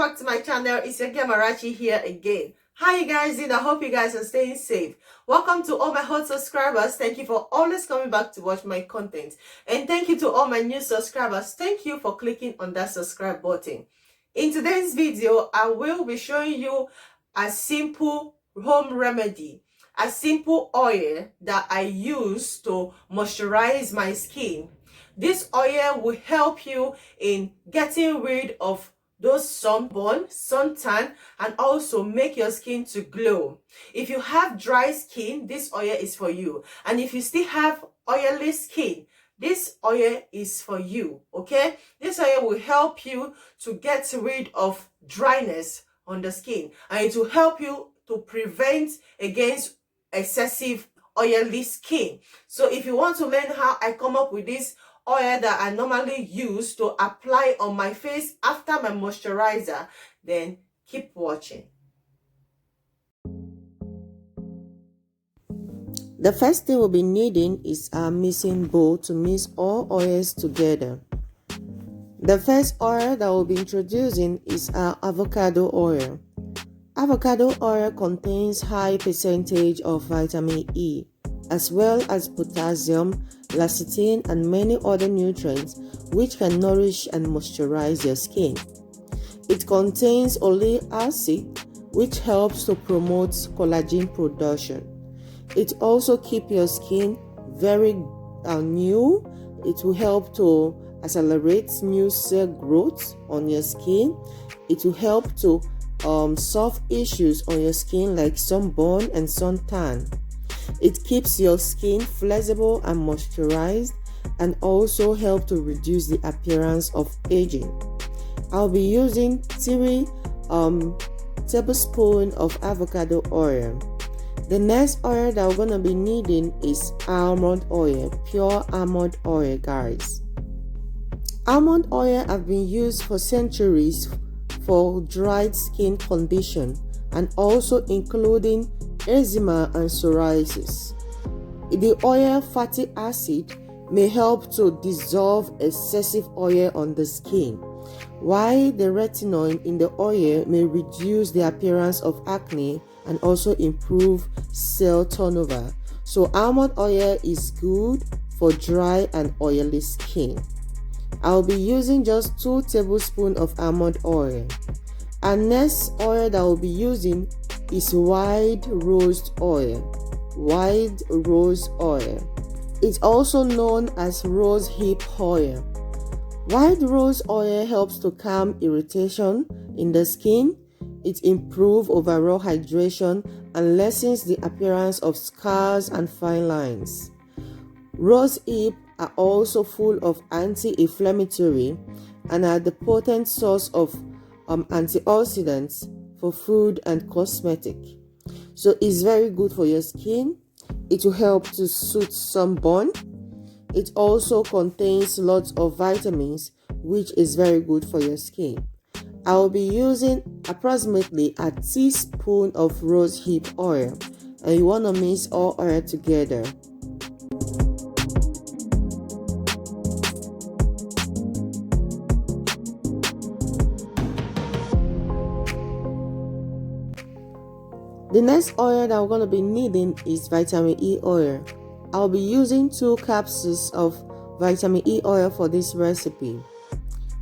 back to my channel. It's your girl Marachi here again. How you guys doing? I hope you guys are staying safe. Welcome to all my hot subscribers. Thank you for always coming back to watch my content. And thank you to all my new subscribers. Thank you for clicking on that subscribe button. In today's video, I will be showing you a simple home remedy, a simple oil that I use to moisturize my skin. This oil will help you in getting rid of those sunburn, suntan, and also make your skin to glow. If you have dry skin, this oil is for you. And if you still have oily skin, this oil is for you, okay? This oil will help you to get rid of dryness on the skin, and it will help you to prevent against excessive oily skin. So if you want to learn how I come up with this oil that I normally use to apply on my face after my moisturizer, then keep watching. The first thing we'll be needing is our mixing bowl to mix all oils together. The first oil that we'll be introducing is our avocado oil. Avocado oil contains high percentage of vitamin E, as well as potassium, lecithin, and many other nutrients which can nourish and moisturize your skin. It contains oleic acid, which helps to promote collagen production. It also keeps your skin very new. It will help to accelerate new cell growth on your skin. It will help to solve issues on your skin like sunburn and suntan. It keeps your skin flexible and moisturized, and also help to reduce the appearance of aging. I'll be using 3 tablespoons of avocado oil. The next oil that we're going to be needing is almond oil, pure almond oil, guys. Almond oil have been used for centuries for dried skin condition, and also including eczema and psoriasis. The oil fatty acid may help to dissolve excessive oil on the skin, while the retinol in the oil may reduce the appearance of acne and also improve cell turnover. So almond oil is good for dry and oily skin. I'll be using just 2 tablespoons of almond oil. And next oil that I'll be using is white rose oil. White rose oil. It's also known as rose hip oil. White rose oil helps to calm irritation in the skin. It improves overall hydration and lessens the appearance of scars and fine lines. Rose hip are also full of anti-inflammatory and are the potent source of antioxidants for food and cosmetic. So it's very good for your skin. It will help to soothe sunburn. It also contains lots of vitamins, which is very good for your skin. I will be using approximately a teaspoon of rose hip oil, and you want to mix all oil together. The next oil that we're going to be needing is vitamin E oil. I'll be using 2 capsules of vitamin E oil for this recipe.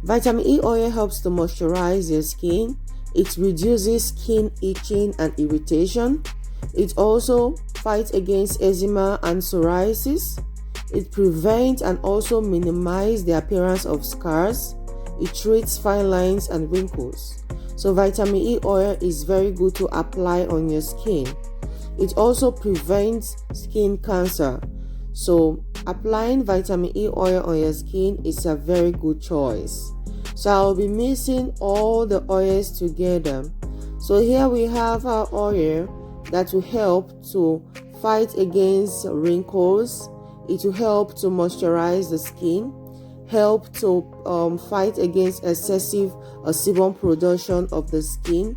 Vitamin E oil helps to moisturize your skin. It reduces skin itching and irritation. It also fights against eczema and psoriasis. It prevents and also minimizes the appearance of scars. It treats fine lines and wrinkles. So vitamin E oil is very good to apply on your skin. It also prevents skin cancer. So applying vitamin E oil on your skin is a very good choice. So I'll be mixing all the oils together. So here we have our oil that will help to fight against wrinkles. It will help to moisturize the skin, help to fight against excessive sebum production of the skin.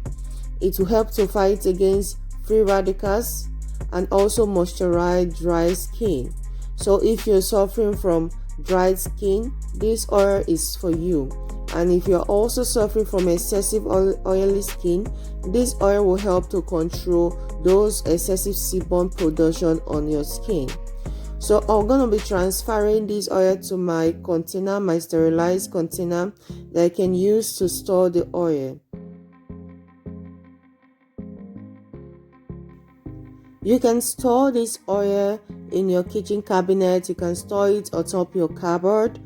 It will help to fight against free radicals and also moisturize dry skin. So if you're suffering from dry skin, this oil is for you. And if you're also suffering from excessive oily skin, this oil will help to control those excessive sebum production on your skin. So I'm going to be transferring this oil to my container, my sterilized container that I can use to store the oil. You can store this oil in your kitchen cabinet. You can store it atop your cupboard.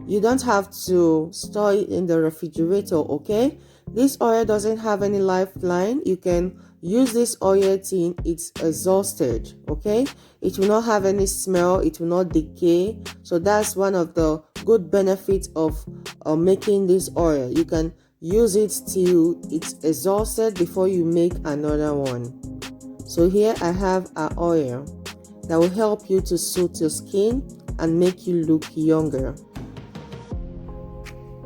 You don't have to store it in the refrigerator, okay? This oil doesn't have any lifeline. You can use this oil till it's exhausted, okay? It will not have any smell. It will not decay. So that's one of the good benefits of making this oil. You can use it till it's exhausted before you make another one. So here I have an oil that will help you to soothe your skin and make you look younger.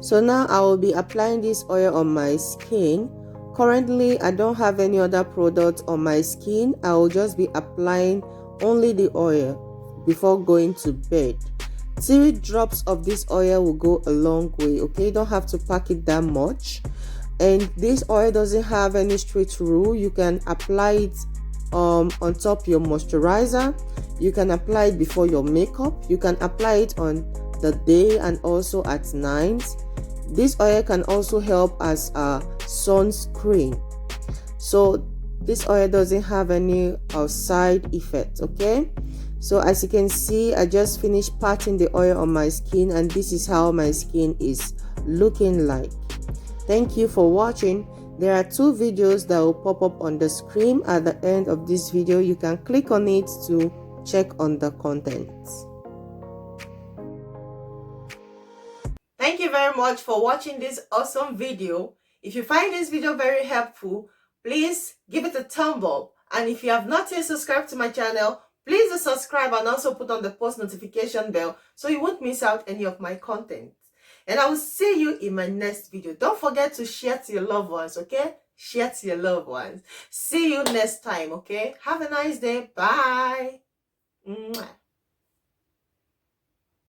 So now I will be applying this oil on my skin. Currently, I don't have any other product on my skin. I will just be applying only the oil before going to bed. 3 drops of this oil will go a long way, okay? You don't have to pack it that much. And this oil doesn't have any strict rule. You can apply it on top your moisturizer. You can apply it before your makeup. You can apply it on the day and also at night. This oil can also help as a sunscreen. So this oil doesn't have any side effect, okay? So as you can see, I just finished patting the oil on my skin, and this is how my skin is looking like. Thank you for watching. There are 2 videos that will pop up on the screen at the end of this video. You can click on it to check on the contents. Thank you very much for watching this awesome video. If you find this video very helpful, please give it a thumb up. And if you have not yet subscribed to my channel, please do subscribe and also put on the post notification bell so you won't miss out any of my content. And I will see you in my next video. Don't forget to share to your loved ones, okay? Share to your loved ones. See you next time, okay? Have a nice day. Bye. Mwah.